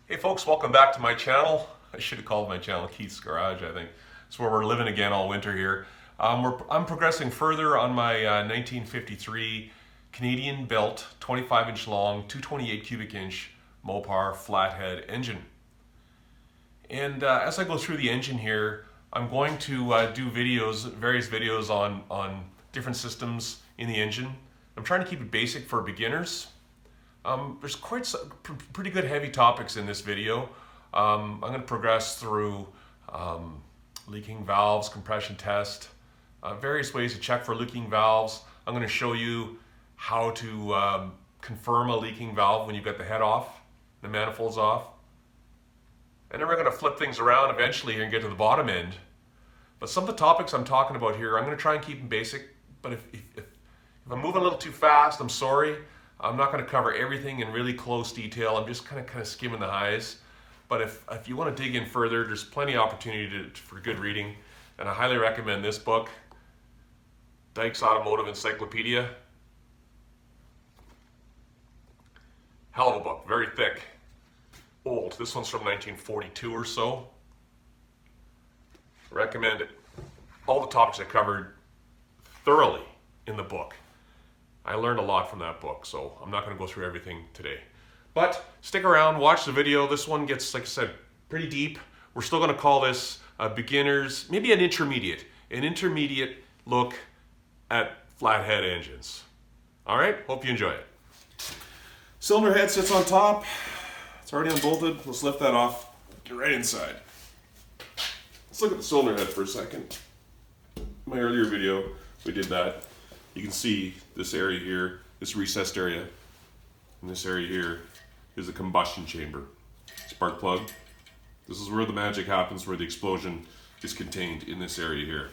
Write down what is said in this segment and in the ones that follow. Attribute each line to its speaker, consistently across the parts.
Speaker 1: Hey folks, welcome back to my channel. I should have called my channel Keith's Garage, I think. It's where we're living again all winter here. I'm progressing further on my 1953 Canadian built 25-inch long 228 cubic inch Mopar Flathead engine. And as I go through the engine here, I'm going to do various videos on different systems in the engine. I'm trying to keep it basic for beginners. There's pretty good heavy topics in this video. I'm going to progress through leaking valves, compression test, various ways to check for leaking valves. I'm going to show you how to confirm a leaking valve when you've got the head off, the manifolds off. And then we're going to flip things around eventually and get to the bottom end. But some of the topics I'm talking about here, I'm going to try and keep them basic. But if I'm moving a little too fast, I'm sorry. I'm not going to cover everything in really close detail. I'm just kind of skimming the highs. But if you want to dig in further, there's plenty of opportunity for good reading. And I highly recommend this book, Dyke's Automotive Encyclopedia. Hell of a book, very thick, old. This one's from 1942 or so. Recommend it. All the topics I covered thoroughly in the book. I learned a lot from that book, so I'm not going to go through everything today. But stick around, watch the video. This one gets, like I said, pretty deep. We're still going to call this a beginner's, maybe an intermediate look at flathead engines. All right, hope you enjoy it. Cylinder head sits on top. It's already unbolted. Let's lift that off. Get right inside. Let's look at the cylinder head for a second. In my earlier video, we did that. You can see this area here, this recessed area, and this area here is the combustion chamber. Spark plug. This is where the magic happens, where the explosion is contained in this area here.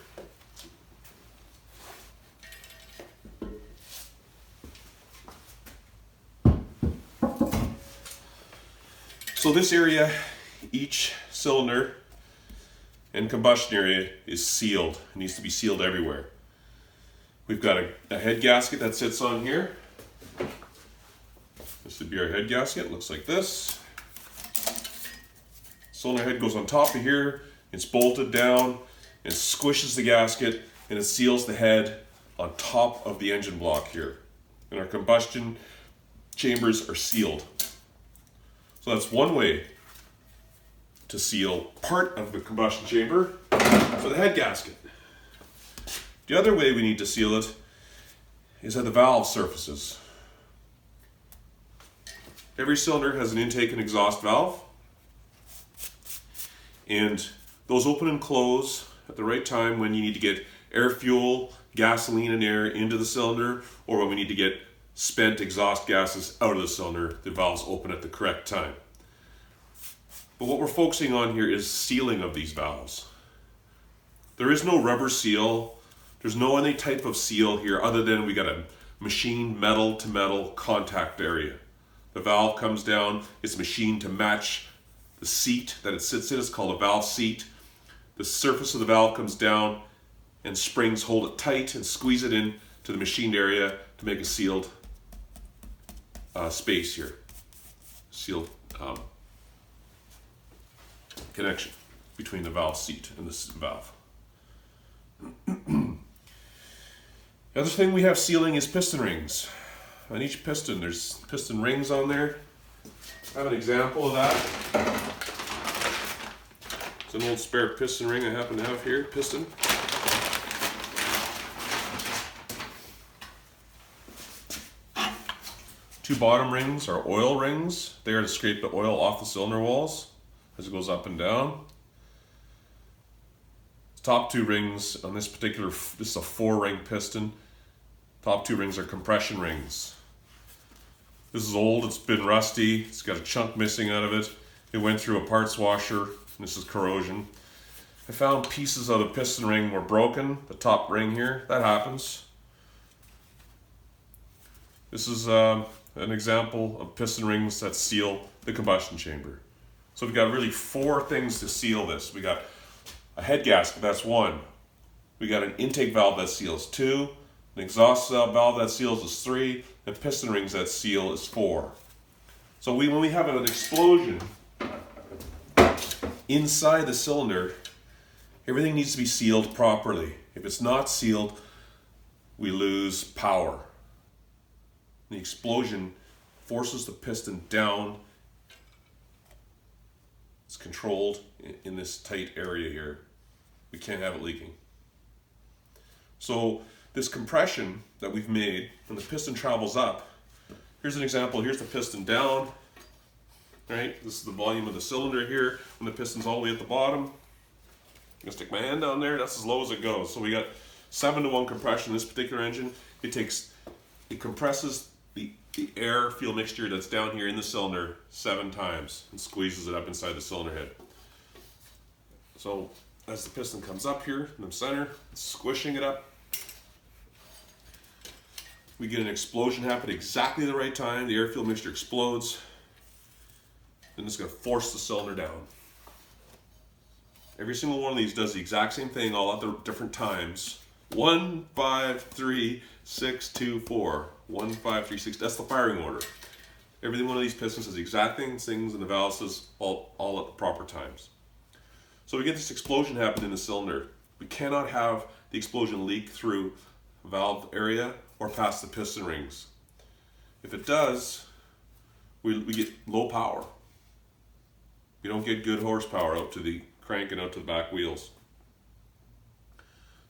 Speaker 1: So this area, each cylinder and combustion area is sealed. It needs to be sealed everywhere. We've got a head gasket that sits on here. This would be our head gasket. Looks like this. Cylinder head goes on top of here. It's bolted down and squishes the gasket, and it seals the head on top of the engine block here. And our combustion chambers are sealed. So that's one way to seal part of the combustion chamber for the head gasket. The other way we need to seal it is at the valve surfaces. Every cylinder has an intake and exhaust valve, and those open and close at the right time when you need to get air fuel, gasoline and air into the cylinder, or when we need to get spent exhaust gases out of the cylinder. The valves open at the correct time. But what we're focusing on here is sealing of these valves. There is no rubber seal. There's no any type of seal here other than we got a machined metal to metal contact area. The valve comes down, it's machined to match the seat that it sits in. It's called a valve seat. The surface of the valve comes down and springs hold it tight and squeeze it in to the machined area to make a sealed space here. Sealed connection between the valve seat and the valve. The other thing we have sealing is piston rings. On each piston, there's piston rings on there. I have an example of that. It's an old spare piston ring I happen to have here, piston. Two bottom rings are oil rings. They are to scrape the oil off the cylinder walls as it goes up and down. Top two rings on this this is a 4-ring piston. Top two rings are compression rings. This is old, it's been rusty, it's got a chunk missing out of it. It went through a parts washer, and this is corrosion. I found pieces of the piston ring were broken, the top ring here, that happens. This is an example of piston rings that seal the combustion chamber. So we've got really 4 things to seal this. We got a head gasket, that's 1. We got an intake valve that seals 2. An exhaust valve that seals is 3. And piston rings that seal is 4. So when we have an explosion, inside the cylinder, everything needs to be sealed properly. If it's not sealed, we lose power. The explosion forces the piston down. It's controlled in this tight area here. We can't have it leaking. So this compression that we've made, when the piston travels up, here's an example. Here's the piston down, right? This is the volume of the cylinder here. When the piston's all the way at the bottom, I'm gonna stick my hand down there. That's as low as it goes. So we got 7-to-1 compression in this particular engine. It compresses the air fuel mixture that's down here in the cylinder 7 times and squeezes it up inside the cylinder head. So as the piston comes up here in the center, it's squishing it up. We get an explosion happen exactly the right time. The air fuel mixture explodes. Then it's going to force the cylinder down. Every single one of these does the exact same thing all at the different times. 1, 5, 3, 6, 2, 4. 1, 5, 3, 6. That's the firing order. Every one of these pistons does the exact things in the valves does all at the proper times. So we get this explosion happen in the cylinder. We cannot have the explosion leak through valve area or past the piston rings. If it does, we get low power. We don't get good horsepower out to the crank and out to the back wheels.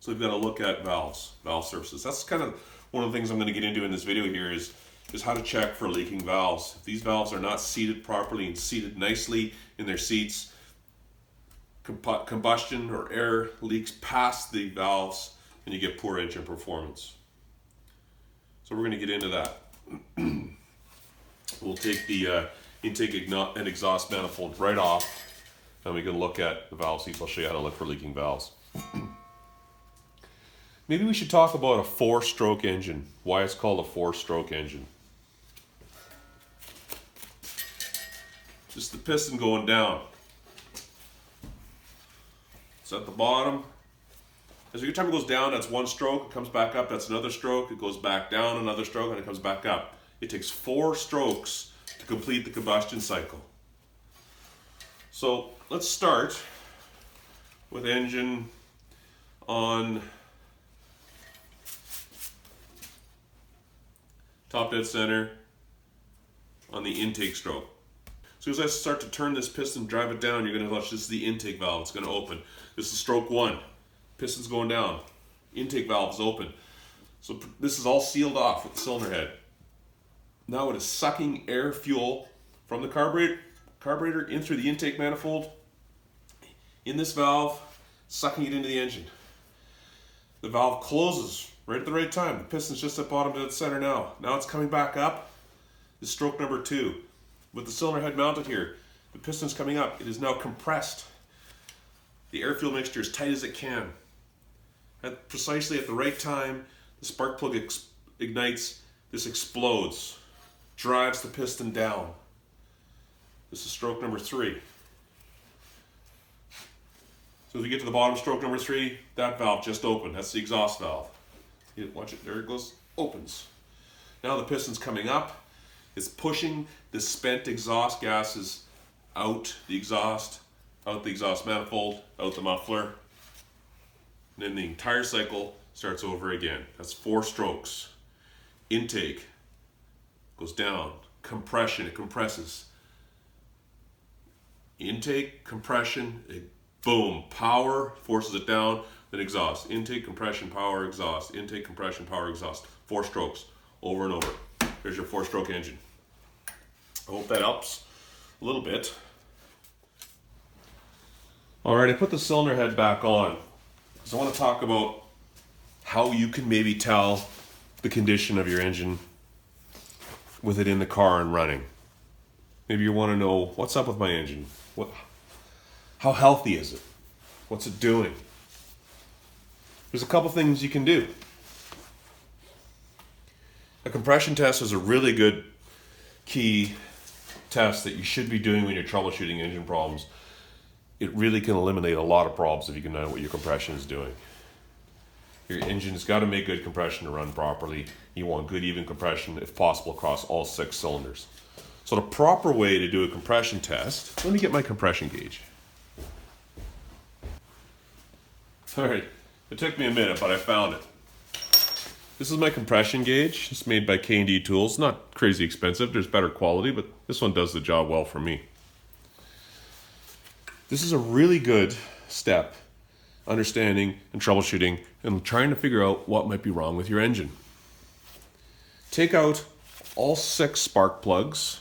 Speaker 1: So we've got to look at valves, valve surfaces. That's kind of one of the things I'm going to get into in this video here is how to check for leaking valves. If these valves are not seated properly and seated nicely in their seats, combustion or air leaks past the valves and you get poor engine performance. So we're going to get into that. We'll take the intake and exhaust manifold right off and we can look at the valve seats. I'll show you how to look for leaking valves. Maybe we should talk about a 4-stroke engine, why it's called a 4-stroke engine. Just the piston going down. It's at the bottom. As every time it goes down, that's 1 stroke. It comes back up, that's another stroke. It goes back down, another stroke, and it comes back up. It takes 4 strokes to complete the combustion cycle. So let's start with engine on top dead center on the intake stroke. As soon as I start to turn this piston, drive it down, you're going to watch, this is the intake valve. It's going to open. This is stroke 1. Piston's going down. Intake valve is open. So this is all sealed off with the cylinder head. Now it is sucking air fuel from the carburetor in through the intake manifold, in this valve, sucking it into the engine. The valve closes right at the right time. The piston's just at bottom dead center now. Now it's coming back up. This is stroke number 2. With the cylinder head mounted here, the piston's coming up. It is now compressed. The air fuel mixture as tight as it can. Precisely at the right time, the spark plug ignites. This explodes, drives the piston down. This is stroke number 3. So as we get to the bottom, stroke number 3, that valve just opened. That's the exhaust valve. Watch it, there it goes, opens. Now the piston's coming up. It's pushing the spent exhaust gases out the exhaust manifold, out the muffler. And then the entire cycle starts over again. That's 4 strokes. Intake goes down. Compression, it compresses. Intake, compression, boom, power, forces it down, then exhaust. Intake, compression, power, exhaust. Intake, compression, power, exhaust. 4 strokes, over and over. There's your 4-stroke engine. I hope that helps a little bit. All right, I put the cylinder head back on. So I want to talk about how you can maybe tell the condition of your engine with it in the car and running. Maybe you want to know, what's up with my engine? How healthy is it? What's it doing? There's a couple things you can do. A compression test is a really good key test that you should be doing when you're troubleshooting engine problems. It really can eliminate a lot of problems if you can know what your compression is doing. Your engine's got to make good compression to run properly. You want good even compression if possible across all 6 cylinders. So the proper way to do a compression test, let me get my compression gauge. All right, it took me a minute, but I found it. This is my compression gauge. It's made by K&D Tools. Not crazy expensive. There's better quality, but this one does the job well for me. This is a really good step, understanding and troubleshooting and trying to figure out what might be wrong with your engine. Take out all 6 spark plugs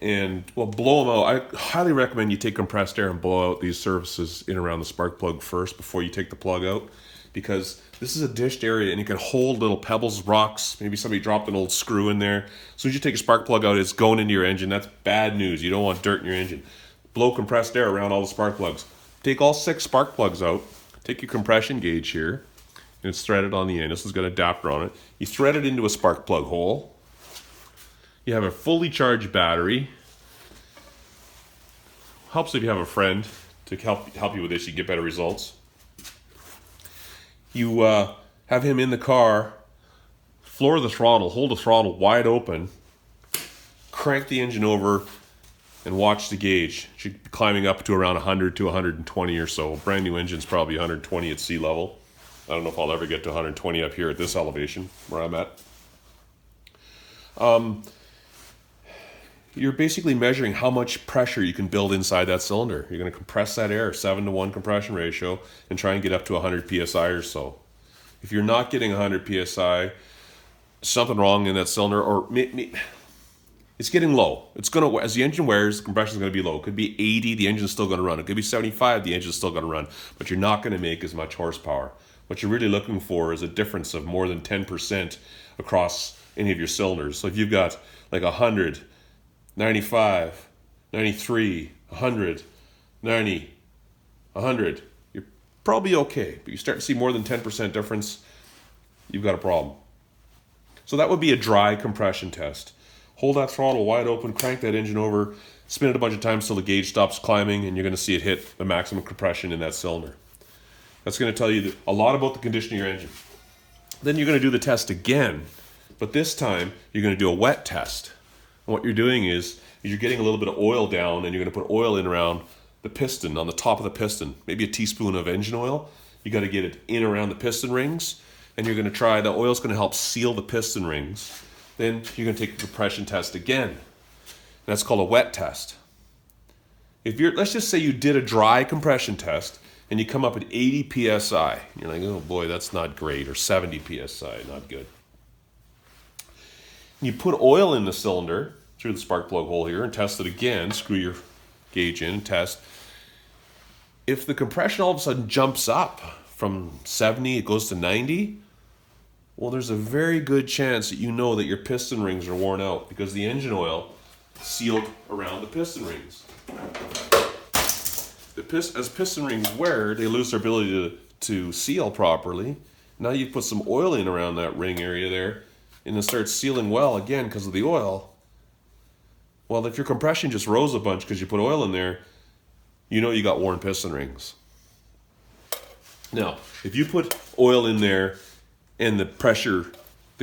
Speaker 1: and, well, blow them out. I highly recommend you take compressed air and blow out these surfaces in around the spark plug first before you take the plug out, because this is a dished area and it can hold little pebbles, rocks. Maybe somebody dropped an old screw in there. As soon as you take a spark plug out, it's going into your engine. That's bad news. You don't want dirt in your engine. Blow compressed air around all the spark plugs. Take all 6 spark plugs out. Take your compression gauge here, and it's threaded on the end. This has got an adapter on it. You thread it into a spark plug hole. You have a fully charged battery. Helps if you have a friend to help you with this. You get better results. You have him in the car, floor the throttle, hold the throttle wide open, crank the engine over, and watch the gauge. It should be climbing up to around 100 to 120 or so. Brand new engine's probably 120 at sea level. I don't know if I'll ever get to 120 up here at this elevation where I'm at. You're basically measuring how much pressure you can build inside that cylinder. You're going to compress that air, 7-to-1 compression ratio, and try and get up to 100 psi or so. If you're not getting 100 psi, something wrong in that cylinder, or it's getting low. It's going to, as the engine wears, the compression is going to be low. It could be 80, the engine's still going to run. It could be 75, the engine's still going to run. But you're not going to make as much horsepower. What you're really looking for is a difference of more than 10% across any of your cylinders. So if you've got like 100, 95, 93, 100, 90, 100, you're probably okay. But you start to see more than 10% difference, you've got a problem. So that would be a dry compression test. Hold that throttle wide open, crank that engine over, spin it a bunch of times till the gauge stops climbing, and you're going to see it hit the maximum compression in that cylinder. That's going to tell you a lot about the condition of your engine. Then you're going to do the test again, but this time you're going to do a wet test. And what you're doing is you're getting a little bit of oil down, and you're going to put oil in around the piston, on the top of the piston. Maybe a teaspoon of engine oil. You got to get it in around the piston rings, and you're going to try, the oil's going to help seal the piston rings. Then you're going to take the compression test again. And that's called a wet test. If you're, let's just say you did a dry compression test and you come up at 80 psi. You're like, oh boy, that's not great, or 70 psi, not good. You put oil in the cylinder through the spark plug hole here and test it again. Screw your gauge in and test. If the compression all of a sudden jumps up from 70, it goes to 90, well, there's a very good chance that you know that your piston rings are worn out because the engine oil sealed around the piston rings. As piston rings wear, they lose their ability to seal properly. Now you put some oil in around that ring area there, and it starts sealing well again because of the oil. Well, if your compression just rose a bunch because you put oil in there, you know you got worn piston rings. Now, if you put oil in there and the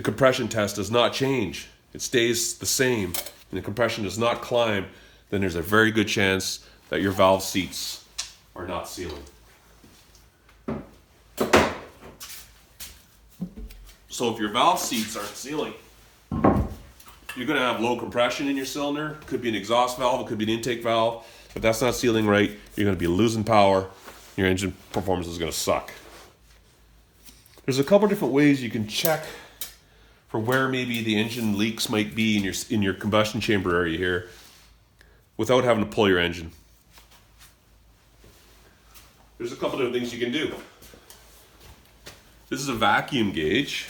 Speaker 1: compression test does not change, it stays the same, and the compression does not climb, then there's a very good chance that your valve seats are not sealing. So if your valve seats aren't sealing, you're going to have low compression in your cylinder. It could be an exhaust valve, it could be an intake valve. If that's not sealing right, you're going to be losing power. Your engine performance is going to suck. There's a couple different ways you can check for where maybe the engine leaks might be in your combustion chamber area here without having to pull your engine. There's a couple different things you can do. This is a vacuum gauge.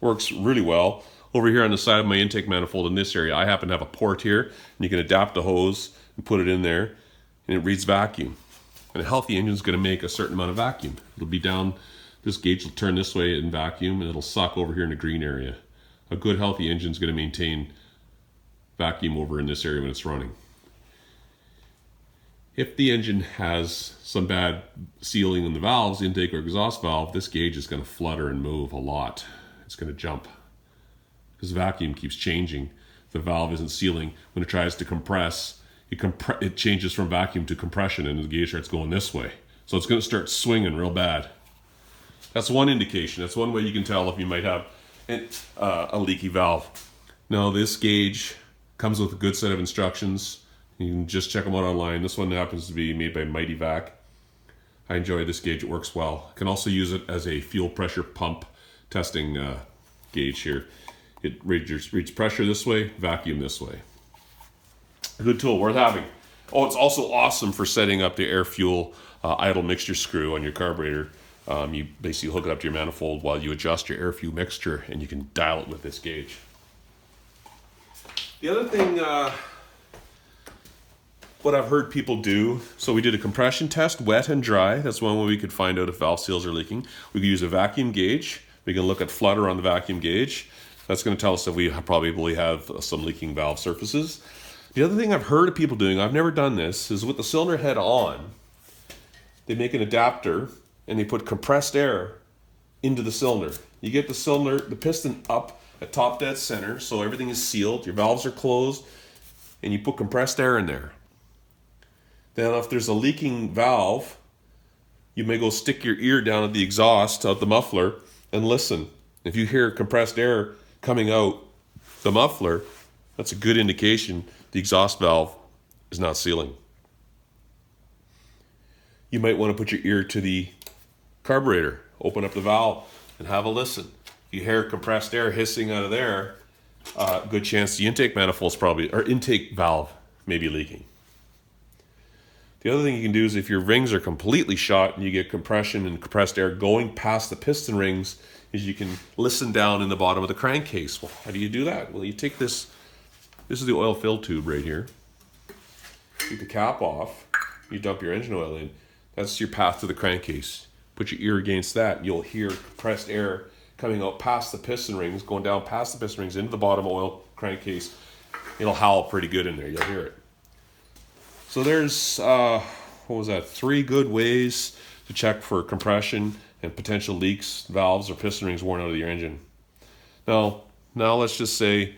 Speaker 1: Works really well. Over here on the side of my intake manifold in this area, I happen to have a port here, and you can adapt the hose and put it in there, and it reads vacuum. And a healthy engine is going to make a certain amount of vacuum. It'll be down, this gauge will turn this way in vacuum, and it'll suck over here in the green area. A good healthy engine is going to maintain vacuum over in this area when it's running. If the engine has some bad sealing in the valves, intake or exhaust valve, this gauge is going to flutter and move a lot. It's going to jump. Because vacuum keeps changing. The valve isn't sealing. When it tries to compress, it changes from vacuum to compression, and the gauge starts going this way. So it's going to start swinging real bad. That's one indication. That's one way you can tell if you might have a leaky valve. Now this gauge comes with a good set of instructions. You can just check them out online. This one happens to be made by Mighty Vac. I enjoy this gauge. It works well. I can also use it as a fuel pressure pump testing gauge here. It reads pressure this way, vacuum this way. A good tool, worth having. Oh, it's also awesome for setting up the air-fuel idle mixture screw on your carburetor. You basically hook it up to your manifold while you adjust your air-fuel mixture, and you can dial it with this gauge. The other thing, what I've heard people do, so we did a compression test, wet and dry. That's one way we could find out if valve seals are leaking. We could use a vacuum gauge. We can look at flutter on the vacuum gauge. That's going to tell us if we probably have some leaking valve surfaces. The other thing I've heard of people doing, I've never done this, is with the cylinder head on, they make an adapter and they put compressed air into the cylinder. You get the cylinder, the piston up at top dead center, so everything is sealed, your valves are closed, and you put compressed air in there. Then if there's a leaking valve, you may go stick your ear down at the exhaust, out the muffler, and listen. If you hear compressed air coming out the muffler, that's a good indication the exhaust valve is not sealing. You might want to put your ear to the carburetor, open up the valve, and have a listen. If you hear compressed air hissing out of there, good chance the intake manifold's or intake valve may be leaking. The other thing you can do is if your rings are completely shot and you get compression and compressed air going past the piston rings, is you can listen down in the bottom of the crankcase. Well, how do you do that? Well, you take this is the oil fill tube right here. Take the cap off, you dump your engine oil in. That's your path to the crankcase. Put your ear against that, you'll hear compressed air coming out past the piston rings, going down past the piston rings into the bottom oil crankcase. It'll howl pretty good in there, you'll hear it. So there's, 3 good ways to check for compression and potential leaks, valves, or piston rings worn out of your engine. Now let's just say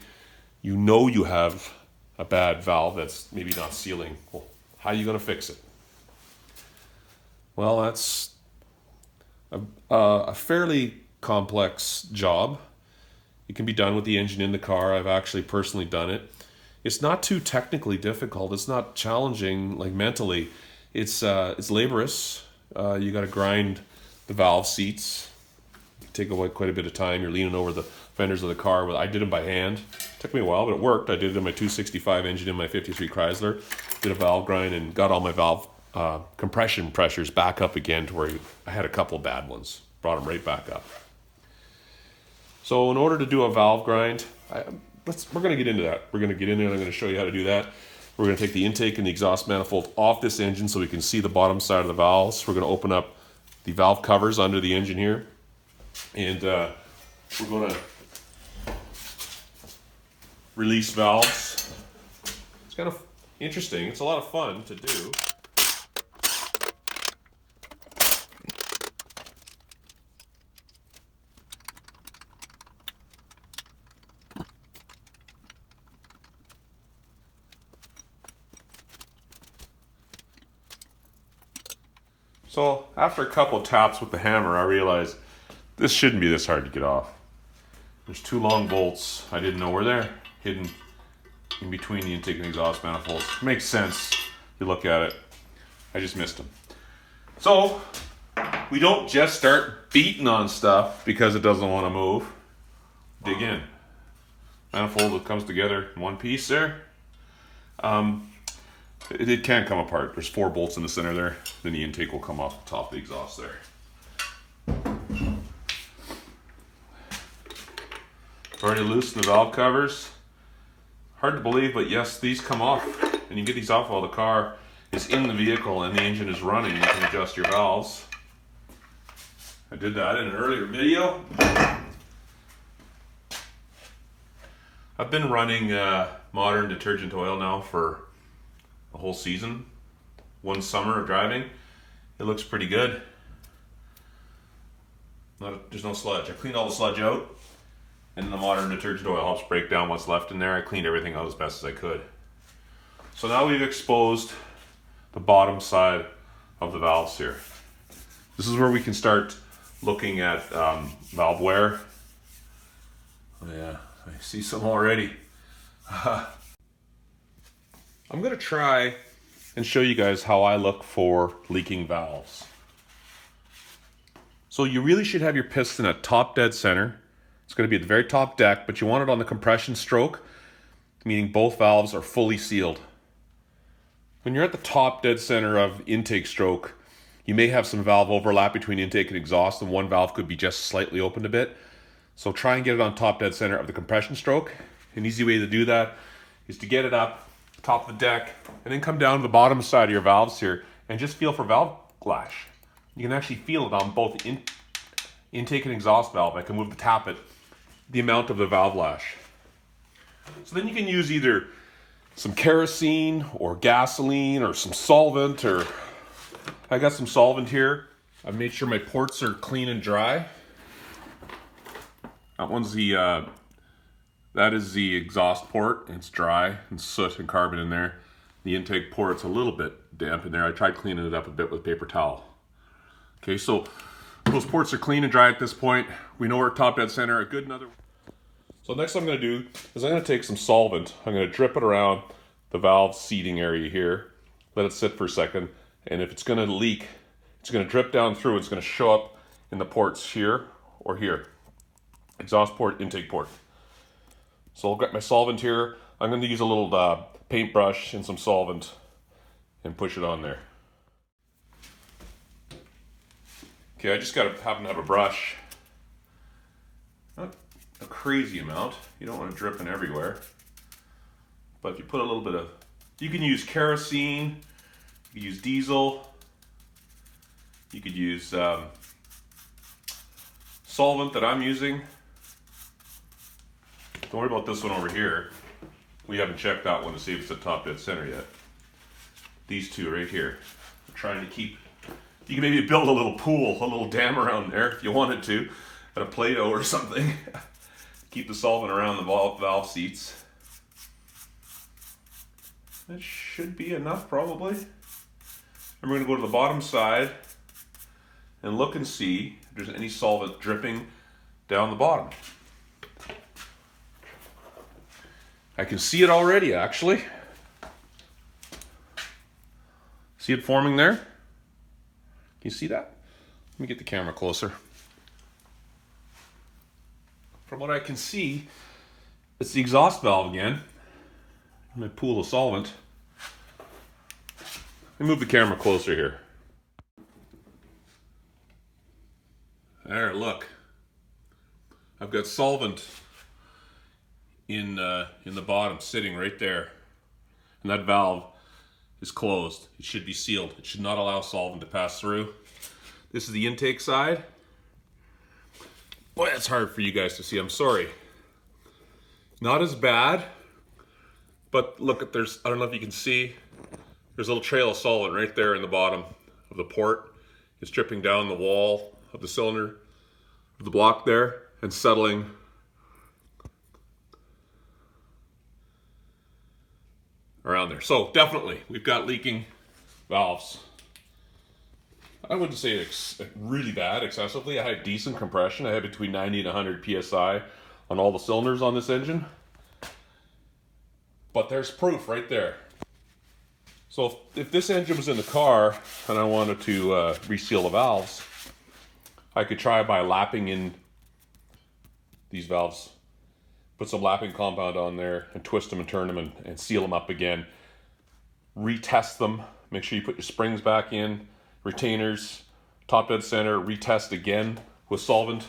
Speaker 1: you know you have a bad valve that's maybe not sealing. Well, how are you going to fix it? Well, that's a fairly complex job. It can be done with the engine in the car. I've actually personally done it. It's not too technically difficult. It's not challenging, like mentally. It's laborious. You got to grind the valve seats. Take away quite a bit of time. You're leaning over the fenders of the car. I did them by hand. Took me a while, but it worked. I did it in my 265 engine in my 53 Chrysler. Did a valve grind and got all my valve compression pressures back up again to where I had a couple bad ones. Brought them right back up. So in order to do a valve grind, we're going to get into that. We're going to get in there and I'm going to show you how to do that. We're going to take the intake and the exhaust manifold off this engine so we can see the bottom side of the valves. We're going to open up the valve covers under the engine here. And we're going to release valves. It's kind of interesting. It's a lot of fun to do. So after a couple of taps with the hammer, I realized this shouldn't be this hard to get off. There's 2 long bolts. I didn't know where they're hidden in between the intake and exhaust manifolds. Makes sense. You look at it. I just missed them. So we don't just start beating on stuff because it doesn't want to move. Dig in. Manifold that comes together in one piece there. It can come apart. There's 4 bolts in the center there. Then the intake will come off the top of the exhaust there. Already loosened the valve covers. Hard to believe, but yes, these come off. And you get these off while the car is in the vehicle and the engine is running. You can adjust your valves. I did that in an earlier video. I've been running modern detergent oil now for a whole season. One summer of driving. It looks pretty good. There's no sludge. I cleaned all the sludge out, and the modern detergent oil helps break down what's left in there. I cleaned everything out as best as I could. So now we've exposed the bottom side of the valves here. This is where we can start looking at valve wear. Oh yeah, I see some already. I'm gonna try and show you guys how I look for leaking valves. So you really should have your piston at top dead center. It's going to be at the very top deck, but you want it on the compression stroke, meaning both valves are fully sealed. When you're at the top dead center of intake stroke, you may have some valve overlap between intake and exhaust, and one valve could be just slightly opened a bit. So try and get it on top dead center of the compression stroke. An easy way to do that is to get it up top of the deck and then come down to the bottom side of your valves here and just feel for valve lash. You can actually feel it on both intake and exhaust valve. I can move the tappet, the amount of the valve lash. So then you can use either some kerosene or gasoline or some solvent, or I got some solvent here. I've made sure my ports are clean and dry. That one's that is the exhaust port. It's dry and soot and carbon in there. The intake port's a little bit damp in there. I tried cleaning it up a bit with paper towel. Okay, so those ports are clean and dry at this point. We know we're top dead center. A good another. So next I'm going to do is I'm going to take some solvent. I'm going to drip it around the valve seating area here. Let it sit for a second. And if it's going to leak, it's going to drip down through. It's going to show up in the ports here or here. Exhaust port, intake port. So I'll get my solvent here. I'm going to use a little paintbrush and some solvent and push it on there. Okay, I just happen to have a brush. Not a crazy amount. You don't want to drip in everywhere. But if you put a little bit of, you can use kerosene, you can use diesel, you could use solvent that I'm using. Don't worry about this one over here. We haven't checked that one to see if it's at top dead center yet. These two right here. I'm trying to keep. You can maybe build a little pool, a little dam around there if you wanted to, at a Play-Doh or something. Keep the solvent around the valve seats. That should be enough probably. And we're going to go to the bottom side and look and see if there's any solvent dripping down the bottom. I can see it already actually. See it forming there? Can you see that? Let me get the camera closer. From what I can see, it's the exhaust valve again. My pool of solvent. Let me move the camera closer here. There, look. I've got solvent in the bottom, sitting right there. And that valve is closed. It should be sealed. It should not allow solvent to pass through. This is the intake side. Boy, that's hard for you guys to see. I'm sorry. Not as bad, but look at there's, I don't know if you can see, there's a little trail of solvent right there in the bottom of the port. It's dripping down the wall of the cylinder, of the block there, and settling around there. So definitely, we've got leaking valves. I wouldn't say it's really bad, excessively. I had decent compression. I had between 90 and 100 PSI on all the cylinders on this engine. But there's proof right there. So if this engine was in the car and I wanted to reseal the valves, I could try by lapping in these valves. Put some lapping compound on there and twist them and turn them and seal them up again. Retest them. Make sure you put your springs back in, retainers, top dead center, retest again with solvent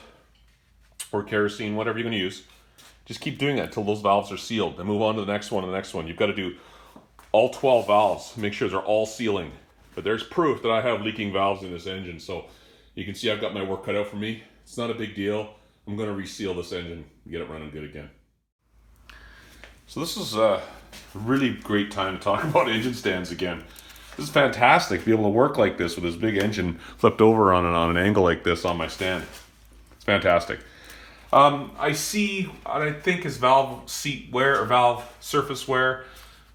Speaker 1: or kerosene, whatever you're going to use. Just keep doing that until those valves are sealed. Then move on to the next one and the next one. You've got to do all 12 valves. Make sure they're all sealing. But there's proof that I have leaking valves in this engine. So you can see I've got my work cut out for me. It's not a big deal. I'm going to reseal this engine and get it running good again. So this is a really great time to talk about engine stands again. This is fantastic to be able to work like this with this big engine flipped over on an angle like this on my stand. It's fantastic. I see what I think is valve seat wear or valve surface wear.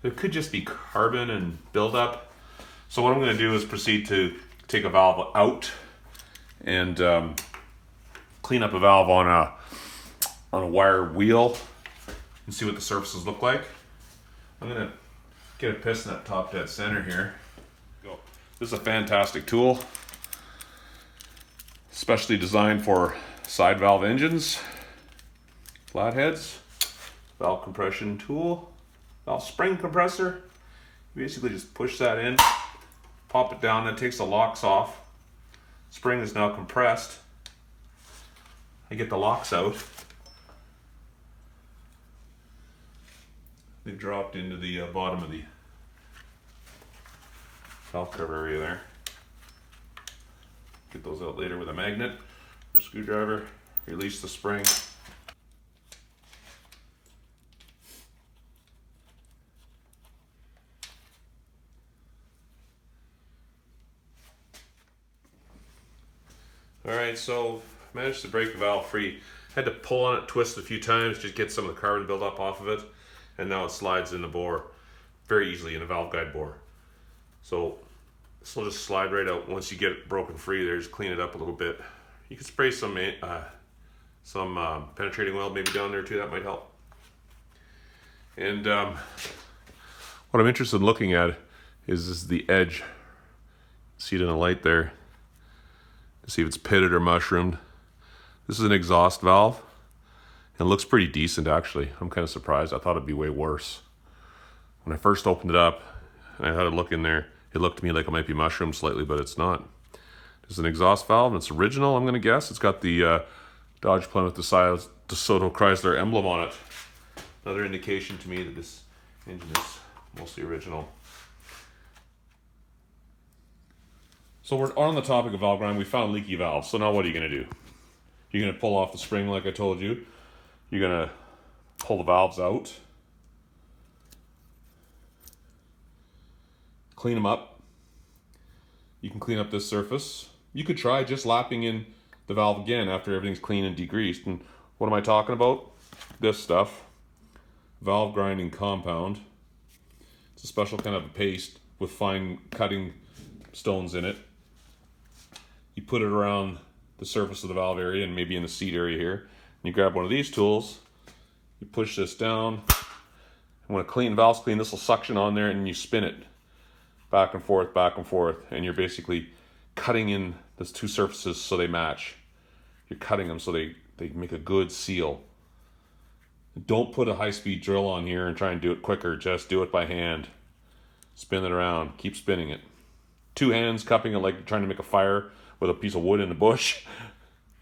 Speaker 1: It could just be carbon and buildup. So what I'm going to do is proceed to take a valve out and clean up a valve on a wire wheel and see what the surfaces look like. I'm gonna get a piston at top dead center here. Go. This is a fantastic tool, especially designed for side valve engines, flatheads. Valve compression tool, valve spring compressor. You basically just push that in, pop it down, that takes the locks off. Spring is now compressed. I get the locks out. They've dropped into the bottom of the valve cover area there. Get those out later with a magnet or a screwdriver. Release the spring. Alright, so managed to break the valve free. Had to pull on it, twist it a few times, just get some of the carbon buildup off of it, and now it slides in the bore very easily in a valve guide bore. So this will just slide right out once you get it broken free there. Just clean it up a little bit. You can spray some penetrating oil maybe down there too, that might help. And what I'm interested in looking at is the edge. See it in the light there. See if it's pitted or mushroomed. This is an exhaust valve. It looks pretty decent actually. I'm kind of surprised. I thought it'd be way worse. When I first opened it up and I had a look in there, it looked to me like it might be mushroomed slightly, but it's not. It's an exhaust valve and it's original, I'm gonna guess. It's got the Dodge Plymouth DeSoto Chrysler emblem on it. Another indication to me that this engine is mostly original. So we're on the topic of valve grinding. We found leaky valves. So now what are you going to do? You're going to pull off the spring like I told you. You're going to pull the valves out. Clean them up. You can clean up this surface. You could try just lapping in the valve again after everything's clean and degreased. And what am I talking about? This stuff. Valve grinding compound. It's a special kind of paste with fine cutting stones in it. You put it around the surface of the valve area and maybe in the seat area here. And you grab one of these tools, you push this down. And when a clean valve's clean, this will suction on there and you spin it back and forth, and you're basically cutting in those two surfaces so they match. You're cutting them so they make a good seal. Don't put a high-speed drill on here and try and do it quicker. Just do it by hand. Spin it around. Keep spinning it. Two hands cupping it like trying to make a fire with a piece of wood in the bush.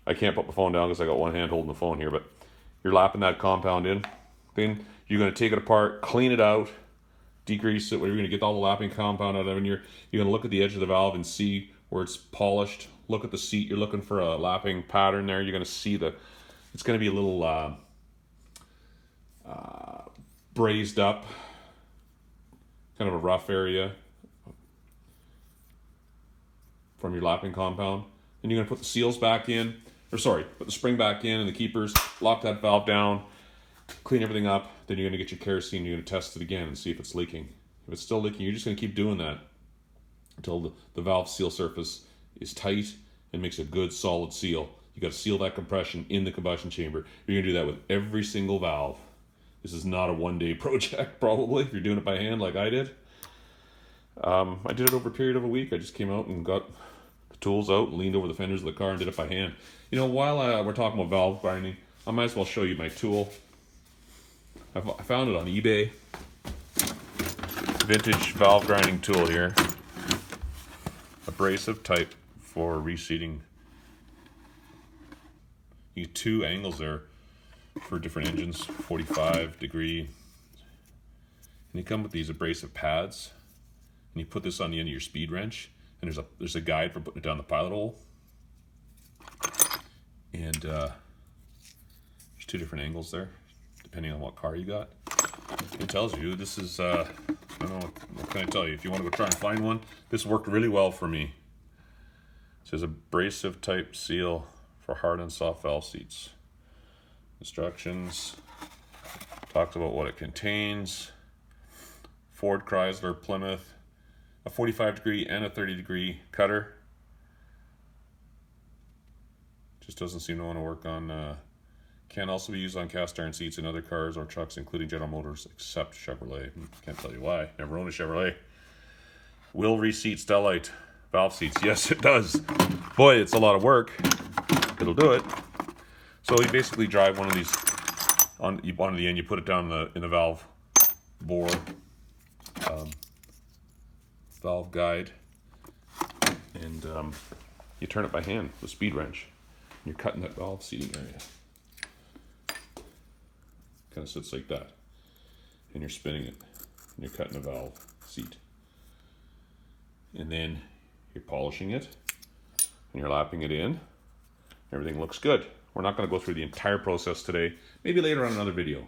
Speaker 1: I can't put my phone down because I got one hand holding the phone here, but you're lapping that compound in. Then you're going to take it apart, clean it out, degrease it, where you're going to get all the lapping compound out of it. And you're going to look at the edge of the valve and see where it's polished. Look at the seat. You're looking for a lapping pattern there. You're going to see it's going to be a little brazed up, kind of a rough area from your lapping compound. And you're going to put the seals back in, put the spring back in and the keepers, lock that valve down, clean everything up. Then you're going to get your kerosene, you're going to test it again and see if it's leaking. If it's still leaking, you're just going to keep doing that until the valve seal surface is tight and makes a good solid seal. You got to seal that compression in the combustion chamber. You're going to do that with every single valve. This is not a one-day project, probably, if you're doing it by hand like I did. I did it over a period of a week. I just came out and got the tools out, leaned over the fenders of the car and did it by hand. You know, while we're talking about valve grinding, I might as well show you my tool. I found it on eBay. Vintage valve grinding tool here. Abrasive type for reseating. You get two angles there for different engines, 45 degree. And you come with these abrasive pads. And you put this on the end of your speed wrench, and there's a guide for putting it down the pilot hole. And there's two different angles there, depending on what car you got. It tells you this is I don't know, what can I tell you? If you want to go try and find one, this worked really well for me. It says abrasive type seal for hard and soft valve seats. Instructions, talks about what it contains. Ford, Chrysler, Plymouth, a 45 degree and a 30 degree cutter.
Speaker 2: Just doesn't seem to want to work on, can also be used on cast iron seats in other cars or trucks, including General Motors, except Chevrolet. Can't tell you why. Never owned a Chevrolet. Will reseat Stellite valve seats. Yes, it does. Boy, it's a lot of work. It'll do it. So you basically drive one of these onto the end. You put it down in the valve bore, valve guide, and you turn it by hand with a speed wrench. You're cutting that valve seating area. Kind of sits like that, and you're spinning it, and you're cutting the valve seat, and then you're polishing it, and you're lapping it in. Everything looks good. We're not going to go through the entire process today. Maybe later on another video.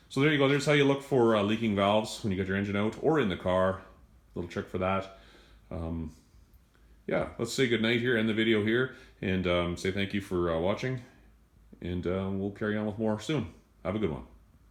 Speaker 2: So there you go. There's how you look for leaking valves when you get your engine out or in the car. Little trick for that. Yeah, let's say goodnight here, end the video here, and say thank you for watching, and we'll carry on with more soon. Have a good one.